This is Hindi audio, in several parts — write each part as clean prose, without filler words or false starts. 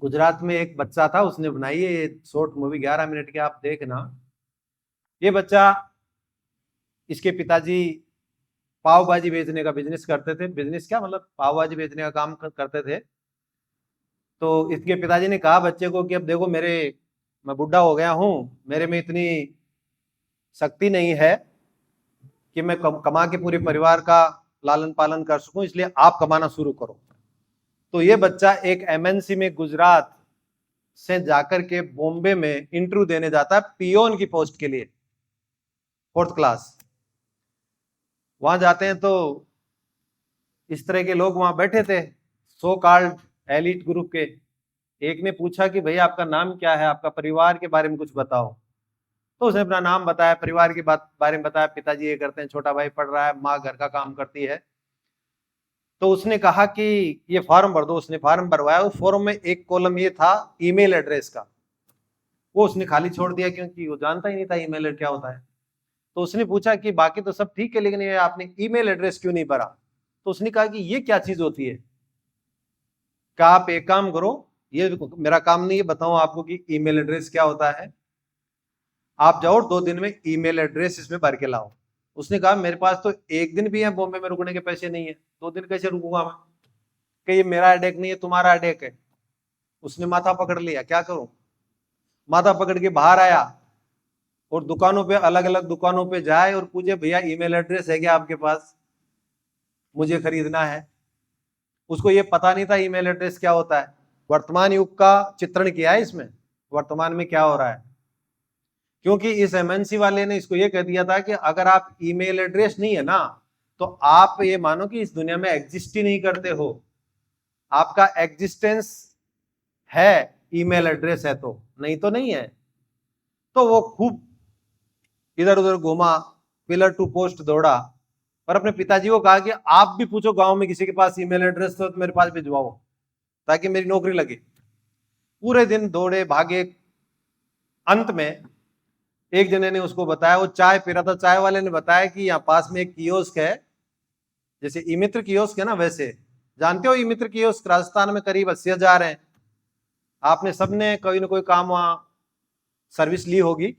गुजरात में एक बच्चा था, उसने बनाई है ये शॉर्ट मूवी, 11 मिनट की, आप देखना। ये बच्चा, इसके पिताजी पाव भाजी बेचने का बिजनेस करते थे। बिजनेस क्या, मतलब पाव भाजी बेचने का काम करते थे। तो इसके पिताजी ने कहा बच्चे को कि अब देखो, मैं बुढ़ा हो गया हूं, मेरे में इतनी शक्ति नहीं है कि मैं कमा के पूरे परिवार का लालन पालन कर सकूं, इसलिए आप कमाना शुरू करो। तो ये बच्चा एक एमएनसी में गुजरात से जाकर के बॉम्बे में इंटरव्यू देने जाता है पियोन की पोस्ट के लिए, 4th क्लास। वहां जाते हैं तो इस तरह के लोग वहां बैठे थे, सो कॉल्ड एलिट ग्रुप के। एक ने पूछा कि भाई आपका नाम क्या है, आपका परिवार के बारे में कुछ बताओ। तो उसने अपना नाम बताया, परिवार की बारे में बताया, पिताजी ये करते हैं, छोटा भाई पढ़ रहा है, माँ घर का काम करती है। तो उसने कहा कि ये फॉर्म भर दो। उसने फॉर्म भरवाया। उस फॉर्म में एक कॉलम ये था ईमेल एड्रेस का, वो उसने खाली छोड़ दिया क्योंकि वो जानता ही नहीं था ईमेल क्या होता है। तो उसने पूछा कि बाकी तो सब ठीक है, लेकिन ये आपने ईमेल एड्रेस क्यों नहीं भरा। तो उसने कहा कि ये क्या चीज होती है। क्या आप एक काम करो, ये मेरा काम नहीं है बताऊं आपको कि ईमेल एड्रेस क्या होता है, आप जाओ 2 दिन में ईमेल एड्रेस इसमें भर के लाओ। उसने कहा मेरे पास तो 1 दिन भी है बॉम्बे में रुकने के पैसे नहीं है, 2 दिन कैसे रुकूंगा मैं। कि ये मेरा अडेक नहीं है, तुम्हारा अडेक है। उसने माथा पकड़ लिया, क्या करूं। माथा पकड़ के बाहर आया और दुकानों पे, अलग अलग दुकानों पे जाए और पूछे भैया ईमेल एड्रेस है क्या आपके पास, मुझे खरीदना है। उसको ये पता नहीं था ईमेल एड्रेस क्या होता है। वर्तमान युग का चित्रण किया है इसमें, वर्तमान में क्या हो रहा है। क्योंकि इस एमएनसी वाले ने इसको ये कह दिया था कि अगर आप ईमेल एड्रेस नहीं है ना, तो आप ये मानो कि इस दुनिया में एग्जिस्ट ही नहीं करते हो। आपका एग्जिस्टेंस है, ईमेल एड्रेस है तो, नहीं तो नहीं है। तो वो खूब इधर उधर घूमा, पिलर टू पोस्ट दौड़ा, और अपने पिताजी को कहा कि आप भी पूछो गांव में किसी के पास ईमेल एड्रेस तो मेरे पास भिजवाओ ताकि मेरी नौकरी लगे। पूरे दिन दौड़े भागे। अंत में एक जने ने उसको बताया, वो चाय पी रहा था, चाय वाले ने बताया कि यहाँ पास में एक कियोस्क है, जैसे ई मित्र कियोस्क है ना, वैसे जानते हो ई मित्र कियोस्क राजस्थान में करीब 80,000 है। आपने सबने कोई ना कोई काम वहां सर्विस ली होगी।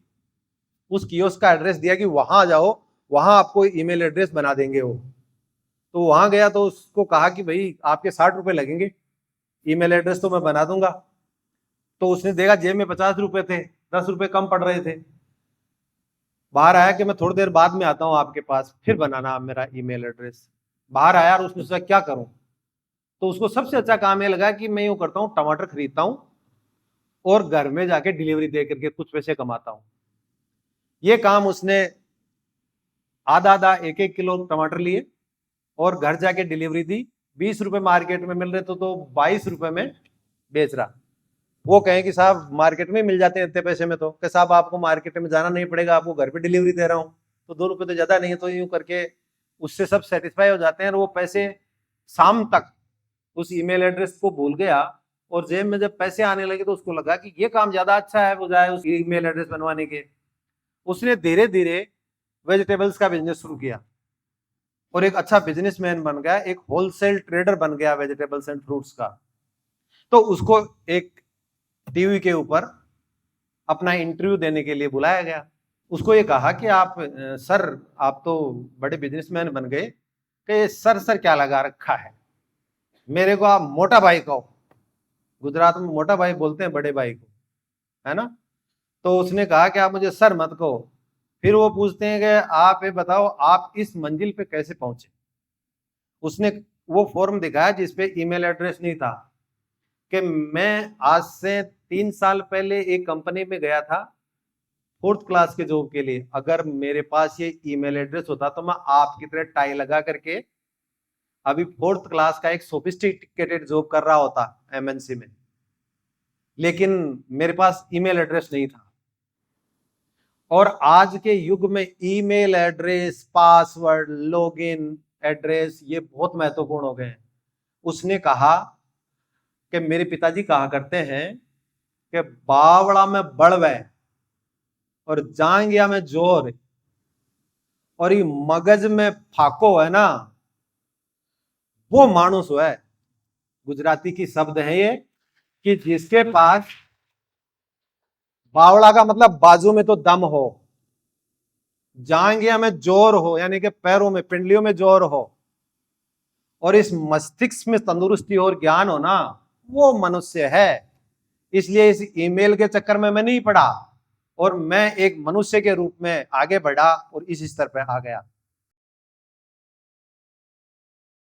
उस कियोस्क का एड्रेस दिया कि वहां जाओ, वहां आपको ईमेल एड्रेस बना देंगे वो। तो वहां गया तो उसको कहा कि भाई आपके 60 रुपए लगेंगे, ईमेल एड्रेस तो मैं बना दूंगा। तो उसने देखा जेब में 50 रुपए थे, 10 रुपए कम पड़ रहे थे। बाहर आया कि मैं थोड़ी देर बाद में आता हूँ आपके पास, फिर बनाना आप मेरा ईमेल एड्रेस। बाहर आया और उसने सोचा क्या करूं। तो उसको सबसे अच्छा काम ये लगा कि मैं यूं करता हूँ, टमाटर खरीदता हूँ और घर में जाके डिलीवरी दे करके कुछ पैसे कमाता हूँ। ये काम उसने आधा आधा 1-1 किलो टमाटर लिए और घर जाके डिलीवरी दी। 20 रुपए मार्केट में मिल रहे तो 22 रुपए में बेच रहा। वो कहें कि साहब मार्केट में मिल जाते हैं इतने पैसे में, तो कि साहब आपको मार्केट में जाना नहीं पड़ेगा, आपको घर पे डिलीवरी दे रहा हूं, तो 2 रुपए तो ज्यादा नहीं है। तो यूं करके उससे सब सेटिस्फाई हो जाते हैं। और वो पैसे शाम तक उस ईमेल एड्रेस को भूल गया, और जेब में जब पैसे आने लगे तो उसको लगा कि ये काम ज्यादा अच्छा है बजाय उस ईमेल एड्रेस बनवाने के। उसने धीरे धीरे वेजिटेबल्स का बिजनेस शुरू किया और एक अच्छा बिजनेसमैन बन गया, एक होलसेल ट्रेडर बन गया वेजिटेबल्स एंड फ्रूट्स का। तो उसको एक टीवी के ऊपर अपना इंटरव्यू देने के लिए बुलाया गया। उसको ये कहा कि आप सर, आप तो बड़े बिजनेसमैन बन गए, कि सर सर क्या लगा रखा है, मेरे को आप मोटा भाई कहो। गुजरात में मोटा भाई बोलते हैं बड़े भाई को, है ना। तो उसने कहा कि आप मुझे सर मत कहो। फिर वो पूछते हैं कि आप ये बताओ आप इस मंजिल पे कैसे पहुंचे। उसने वो फॉर्म दिखाया जिसपे ईमेल एड्रेस नहीं था, कि मैं आज से 3 साल पहले एक कंपनी में गया था 4th क्लास के जॉब के लिए। अगर मेरे पास ये ईमेल एड्रेस होता तो मैं आपकी तरह टाई लगा करके अभी 4th क्लास का एक सोफिस्टिकेटेड जॉब कर रहा होता एमएनसी में। लेकिन मेरे पास ईमेल एड्रेस नहीं था। और आज के युग में email address, password, login address ये बहुत महत्वपूर्ण हो गए हैं। उसने कहा कि मेरे पिताजी कहा करते हैं कि बावड़ा में बड़वे और जांगिया में जोर और ये मगज में फाको है ना, वो मानुस है। गुजराती की शब्द है ये, कि जिसके पास बावड़ा का मतलब बाजू में तो दम हो, जांघिया में जोर हो, यानी कि पैरों में पिंडलियों में जोर हो, और इस मस्तिष्क में तंदुरुस्ती और ज्ञान हो ना, वो मनुष्य है। इसलिए इस ईमेल के चक्कर में मैं नहीं पड़ा और मैं एक मनुष्य के रूप में आगे बढ़ा और इस स्तर पर आ गया।